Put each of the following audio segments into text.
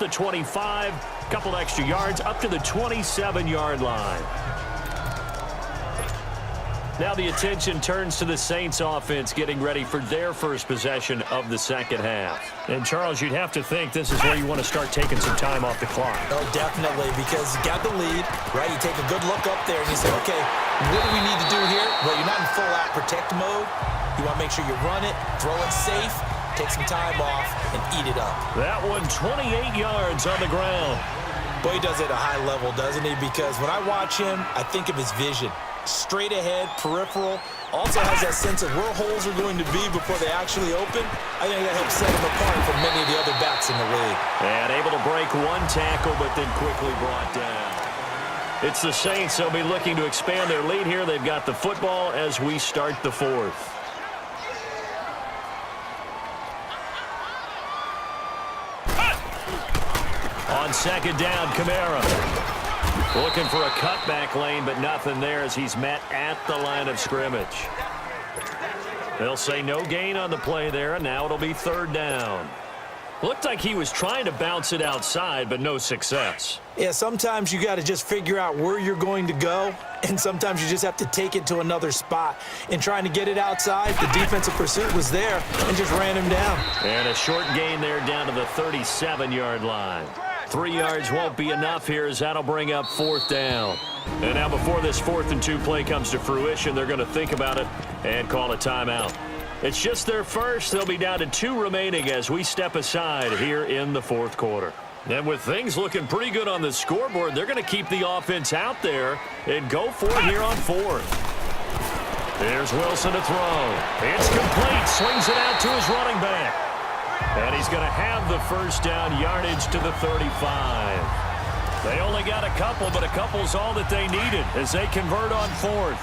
the 25, a couple extra yards up to the 27-yard line. Now the attention turns to the Saints offense getting ready for their first possession of the second half. And, Charles, you'd have to think this is where you want to start taking some time off the clock. Oh, definitely, because you got the lead, right? You take a good look up there and you say, okay, what do we need to do here? Well, you're not in full-out protect mode. You want to make sure you run it, throw it safe, take some time off, and eat it up. That one 28 yards on the ground. Boy, he does it at a high level, doesn't he? Because when I watch him, I think of his vision. Straight ahead, peripheral, also has that sense of where holes are going to be before they actually open. I think that helps set him apart from many of the other backs in the league. And able to break one tackle, but then quickly brought down. It's the Saints. They'll be looking to expand their lead here. They've got the football as we start the fourth. On second down, Kamara. Looking for a cutback lane, but nothing there as he's met at the line of scrimmage. They'll say no gain on the play there, and now it'll be third down. Looked like he was trying to bounce it outside, but no success. Yeah, sometimes you got to just figure out where you're going to go, and sometimes you just have to take it to another spot. In trying to get it outside, the defensive pursuit was there and just ran him down. And a short gain there down to the 37-yard line. 3 yards won't be enough here as that'll bring up fourth down. And now before this 4th and 2 play comes to fruition, they're going to think about it and call a timeout. It's just their first. They'll be down to 2 remaining as we step aside here in the fourth quarter. And with things looking pretty good on the scoreboard, they're going to keep the offense out there and go for it here on fourth. There's Wilson to throw. It's complete. Swings it out to his running back. And he's going to have the first down, yardage to the 35. They only got a couple, but a couple's all that they needed as they convert on fourth.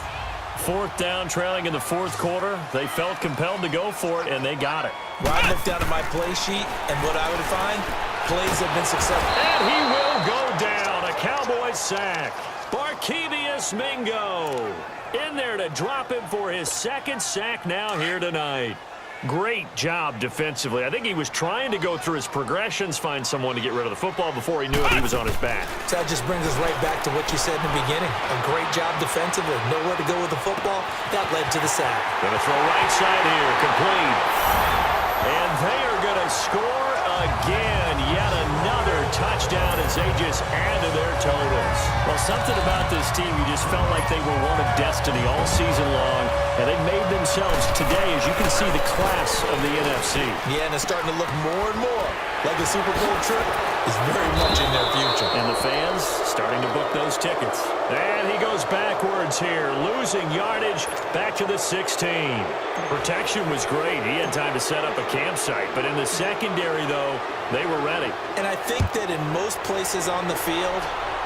Fourth down, trailing in the fourth quarter. They felt compelled to go for it, and they got it. Well, I looked down at my play sheet, and what I would find, plays have been successful. And he will go down. A Cowboys sack. Barkevious Mingo in there to drop him for his second sack now here tonight. Great job defensively. I think he was trying to go through his progressions, find someone to get rid of the football. Before he knew it, he was on his back. So that just brings us right back to what you said in the beginning. A great job defensively. Nowhere to go with the football. That led to the sack. Going to throw right side here. Complete. And they are going to score again. Yet another touchdown as they just add to their totals. Well, something about this team, you just felt like they were one of destiny all season long. And they made themselves today, as you can see, the class of the NFC. Yeah, and it's starting to look more and more like the Super Bowl trip is very much in their future. And the fans starting to book those tickets. And he goes backwards here, losing yardage back to the 16. Protection was great. He had time to set up a campsite. But in the secondary, though, they were ready. And I think that in most places on the field,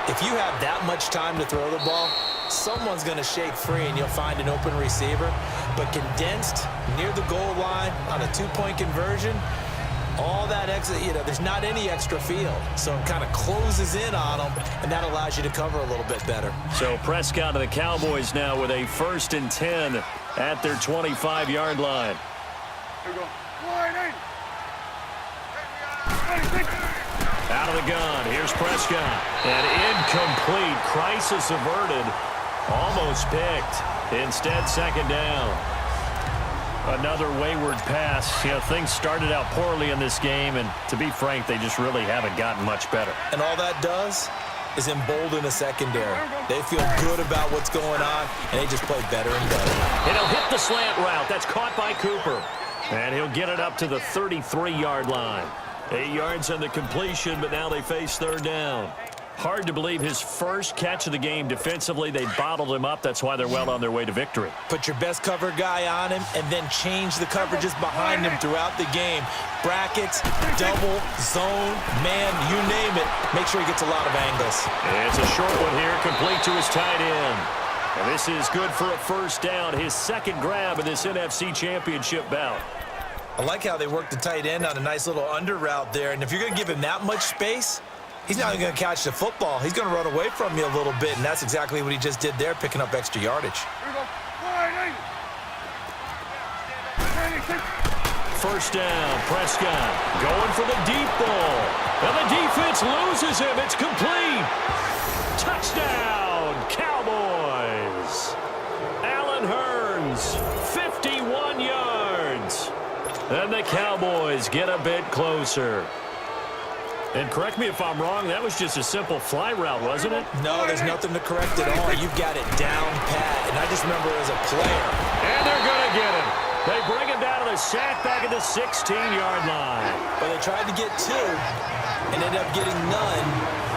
if you have that much time to throw the ball, someone's going to shake free and you'll find an open receiver. But condensed near the goal line on a two-point conversion, all that extra, there's not any extra field. So it kind of closes in on them, and that allows you to cover a little bit better. So Prescott and the Cowboys now with a 1st and 10 at their 25-yard line. Here we go. Out of the gun. Here's Prescott. And incomplete. Crisis averted. Almost picked. Instead, second down. Another wayward pass. Things started out poorly in this game, and to be frank, they just really haven't gotten much better. And all that does is embolden a secondary. They feel good about what's going on, and they just play better and better. And he'll hit the slant route. That's caught by Cooper. And he'll get it up to the 33-yard line. 8 yards on the completion, but now they face third down. Hard to believe his first catch of the game defensively. They bottled him up. That's why they're well on their way to victory. Put your best cover guy on him and then change the coverages behind him throughout the game. Brackets, double, zone, man, you name it. Make sure he gets a lot of angles. And it's a short one here, complete to his tight end. And this is good for a first down, his second grab of this NFC Championship bout. I like how they work the tight end on a nice little under route there. And if you're going to give him that much space, he's not going to catch the football. He's going to run away from you a little bit, and that's exactly what he just did there, picking up extra yardage. First down, Prescott going for the deep ball. And the defense loses him. It's complete. Touchdown, Cowboys. Allen Hurns, 51 yards. And the Cowboys get a bit closer. And correct me if I'm wrong, that was just a simple fly route, wasn't it? No, there's nothing to correct at all. You've got it down pat. And I just remember as a player. And they're going to get him. They bring him down to the sack back at the 16-yard line. Well, they tried to get 2 and ended up getting none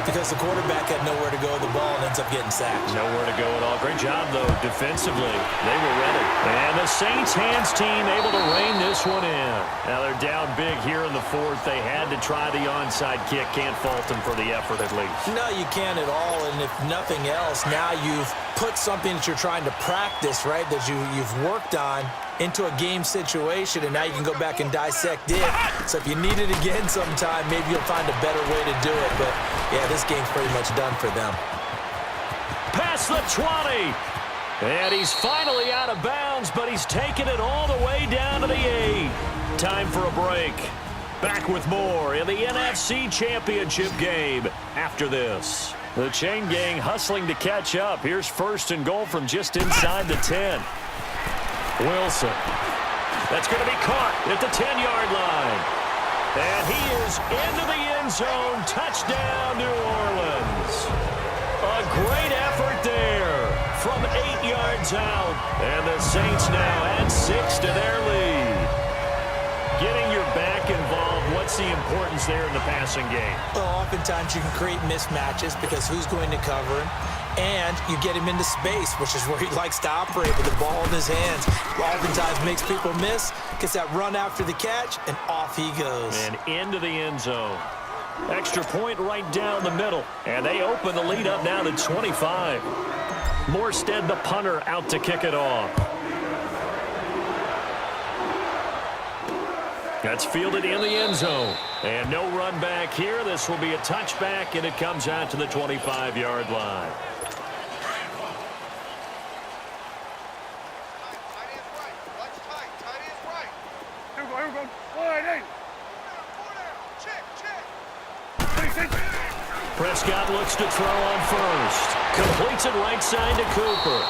because the quarterback had nowhere to go with the ball and ends up getting sacked. Nowhere to go at all. Great job, though, defensively. They were ready. And the Saints hands team able to rein this one in. Now they're down big here in the 4th. They had to try the onside kick. Can't fault them for the effort, at least. No, you can't at all. And if nothing else, now you've put something that you're trying to practice, right, that you've worked on into a game situation, and now you can go back and dissect it. So if you need it again sometime, maybe you'll find a better way to do it. But, yeah, this game's pretty much done for them. Past the 20. And he's finally out of bounds, but he's taken it all the way down to the 8. Time for a break. Back with more in the NFC Championship game after this. The chain gang hustling to catch up. Here's 1st and goal from just inside the 10. Wilson. That's going to be caught at the 10-yard line. And he is into the end zone. Touchdown, New Orleans. A great effort there from 8 yards out. And the Saints now add 6 to their lead. Getting your back involved, what's the importance there in the passing game? Well, oftentimes you can create mismatches because who's going to cover him? And you get him into space, which is where he likes to operate with the ball in his hands. Oftentimes makes people miss, gets that run after the catch, and off he goes. And into the end zone. Extra point right down the middle. And they open the lead up now to 25. Morstead, the punter, out to kick it off. That's fielded in the end zone. And no run back here. This will be a touchback, and it comes out to the 25-yard line. Prescott looks to throw on first. Completes it right side to Cooper.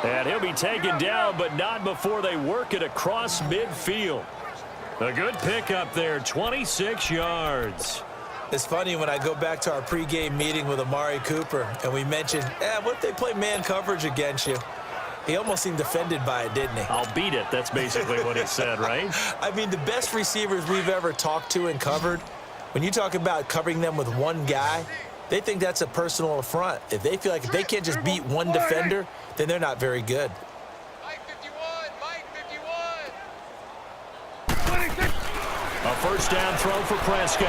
And he'll be taken down, but not before they work it across midfield. A good pickup there, 26 yards. It's funny when I go back to our pregame meeting with Amari Cooper, and we mentioned, what if they play man coverage against you? He almost seemed offended by it, didn't he? I'll beat it. That's basically what he said, right? I mean, the best receivers we've ever talked to and covered, when you talk about covering them with one guy, they think that's a personal affront. If they feel like if they can't just beat one defender, then they're not very good. A first down throw for Prescott.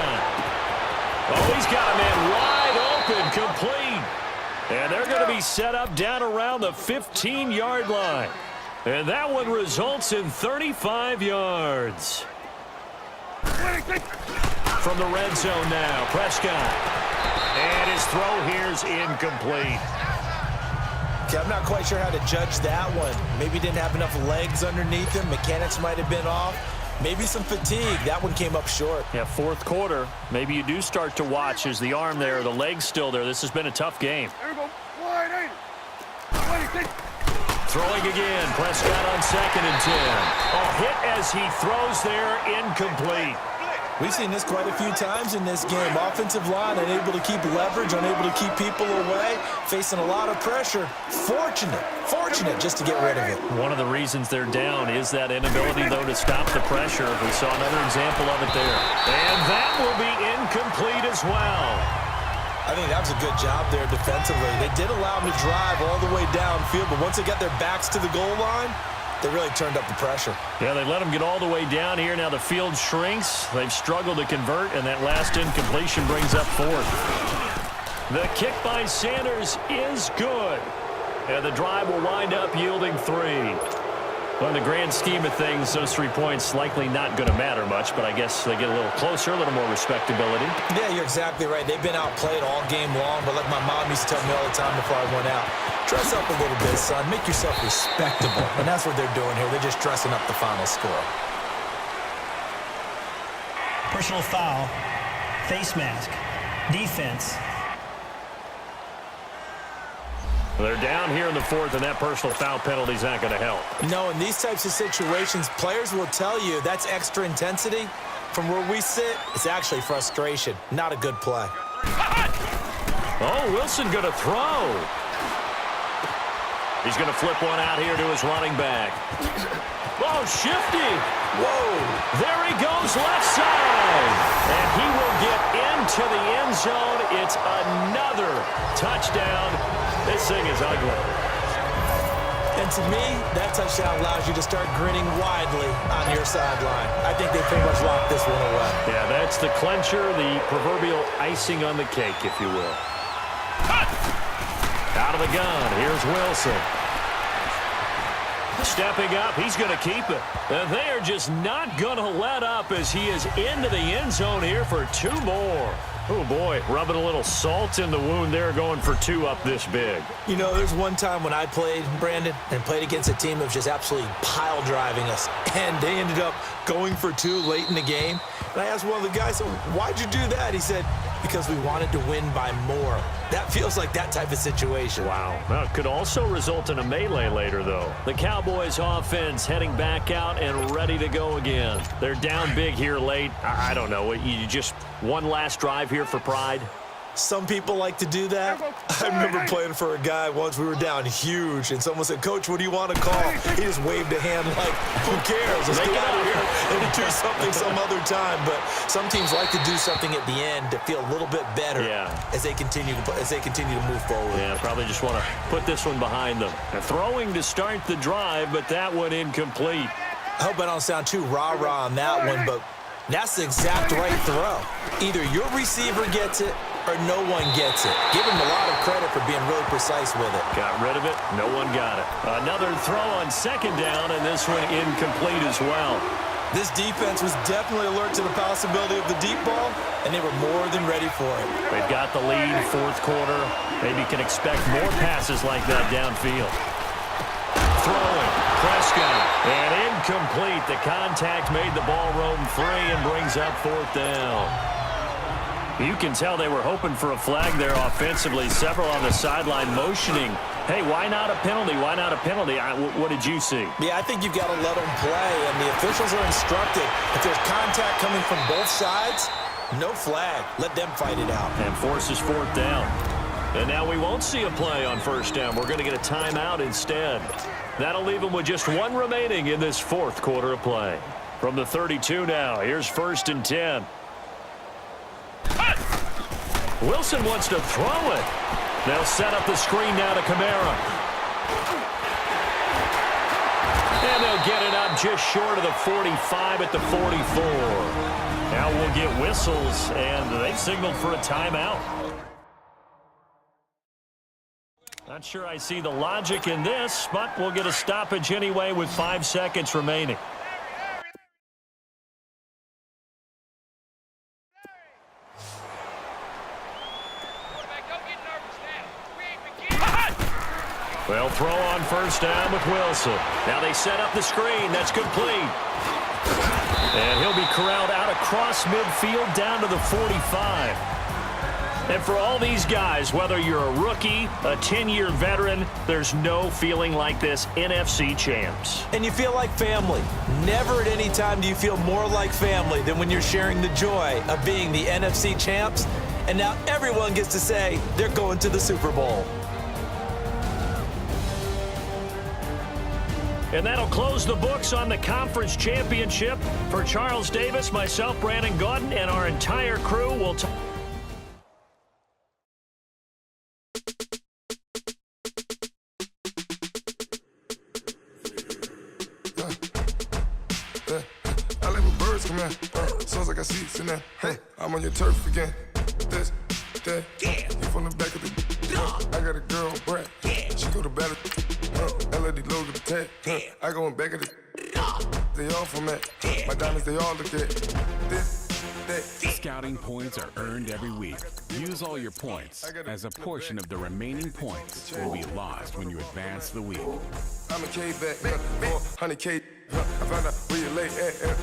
Oh, he's got a man wide open, complete. And they're going to be set up down around the 15-yard line. And that one results in 35 yards. From the red zone now, Prescott. And his throw here's incomplete. Okay, I'm not quite sure how to judge that one. Maybe he didn't have enough legs underneath him. Mechanics might have been off. Maybe some fatigue. That one came up short. Yeah, 4th quarter. Maybe you do start to watch. Is the arm there, the leg's still there. This has been a tough game. Throwing again. Prescott on 2nd and 10. A hit as he throws there, incomplete. We've seen this quite a few times in this game. Offensive line unable to keep leverage, unable to keep people away, facing a lot of pressure. Fortunate just to get rid of it. One of the reasons they're down is that inability, though, to stop the pressure. We saw another example of it there. And that will be incomplete as well. I think that was a good job there defensively. They did allow them to drive all the way downfield, but once they got their backs to the goal line, they really turned up the pressure. Yeah, they let them get all the way down here. Now the field shrinks. They've struggled to convert, and that last incompletion brings up 4th. The kick by Sanders is good. And the drive will wind up yielding 3. On the grand scheme of things, those 3 points likely not going to matter much, but I guess they get a little closer, a little more respectability. Yeah, you're exactly right. They've been outplayed all game long, but like my mom used to tell me all the time before I went out, dress up a little bit, son. Make yourself respectable. And that's what they're doing here. They're just dressing up the final score. Personal foul, Face mask. Defense. They're down here in the fourth, and that personal foul penalty is not going to help. No, in these types of situations, players will tell you that's extra intensity. From where we sit, it's actually frustration. Not a good play. Oh, Wilson going to throw. He's going to flip one out here to his running back. Oh, shifty. Whoa. There he goes left side. And he will get into the end zone. It's another touchdown. This thing is ugly. And to me, that touchdown allows you to start grinning widely on your sideline. I think they pretty much locked this one away. Yeah, that's the clincher, the proverbial icing on the cake, if you will. Out of the gun, here's Wilson. Stepping up, he's going to keep it. And they are just not going to let up as he is into the end zone here for two more. Oh, boy, rubbing a little salt in the wound there, going for two up this big. You know, there's one time when I played, Brandon, and played against a team that was just absolutely pile driving us, and they ended up going for two late in the game. And I asked one of the guys, so why'd you do that? He said, because we wanted to win by more. That feels like that type of situation. Wow. Well, it could also result in a melee later, though. The Cowboys offense heading back out and ready to go again. They're down big here late. I don't know. You just one last drive here for pride? Some people like to do that. I remember playing for a guy once. We were down huge, and someone said, Coach, what do you want to call? He just waved a hand like, who cares? Let's get out of here and do something some other time. But some teams like to do something at the end to feel a little bit better as they continue to move forward. Yeah, probably just want to put this one behind them. And throwing to start the drive, but that one incomplete. I hope I don't sound too rah-rah on that one, but that's the exact right throw. Either your receiver gets it or no one gets it. Give him a lot of credit for being really precise with it. Got rid of it. No one got it. Another throw on second down, and this one incomplete as well. This defense was definitely alert to the possibility of the deep ball, and they were more than ready for it. They've got the lead, fourth quarter. Maybe can expect more passes like that downfield. Throwing. Prescott. And incomplete. The contact made the ball roam free and brings up fourth down. You can tell they were hoping for a flag there offensively. Several on the sideline motioning. Hey, why not a penalty? Why not a penalty? What did you see? Yeah, I think you've got to let them play, and the officials are instructed. If there's contact coming from both sides, no flag. Let them fight it out. And forces fourth down. And now we won't see a play on first down. We're going to get a timeout instead. That'll leave them with just one remaining in this fourth quarter of play. From the 32 now, here's first and 10. Wilson wants to throw it. They'll set up the screen now to Kamara. And they'll get it up just short of the 45 at the 44. Now we'll get whistles, and they've signaled for a timeout. Not sure I see the logic in this, but we'll get a stoppage anyway with 5 seconds remaining. Well, throw on first down with Wilson. Now they set up the screen. That's complete. And he'll be corralled out across midfield down to the 45. And for all these guys, whether you're a rookie, a 10-year veteran, there's no feeling like this NFC champs. And you feel like family. Never at any time do you feel more like family than when you're sharing the joy of being the NFC champs. And now everyone gets to say they're going to the Super Bowl. And that'll close the books on the conference championship. For Charles Davis, myself, Brandon Gaudin, and our entire crew will talk. I like when birds come out. Sounds like I see seats in there. I'm on your turf again. This, that. You from the back of the. I got a girl, Brad. She go to battle. LED logo the tag. I go in back of the. They all from that. My diamonds, they all look at. This, that. Scouting points are earned every week. Use all your points, as a portion of the remaining points will be lost when you advance the week. I'm a K-back, 400K. I found out where you lay at.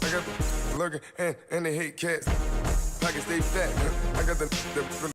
I got lurking and they hate cats. pockets, they fat. I got the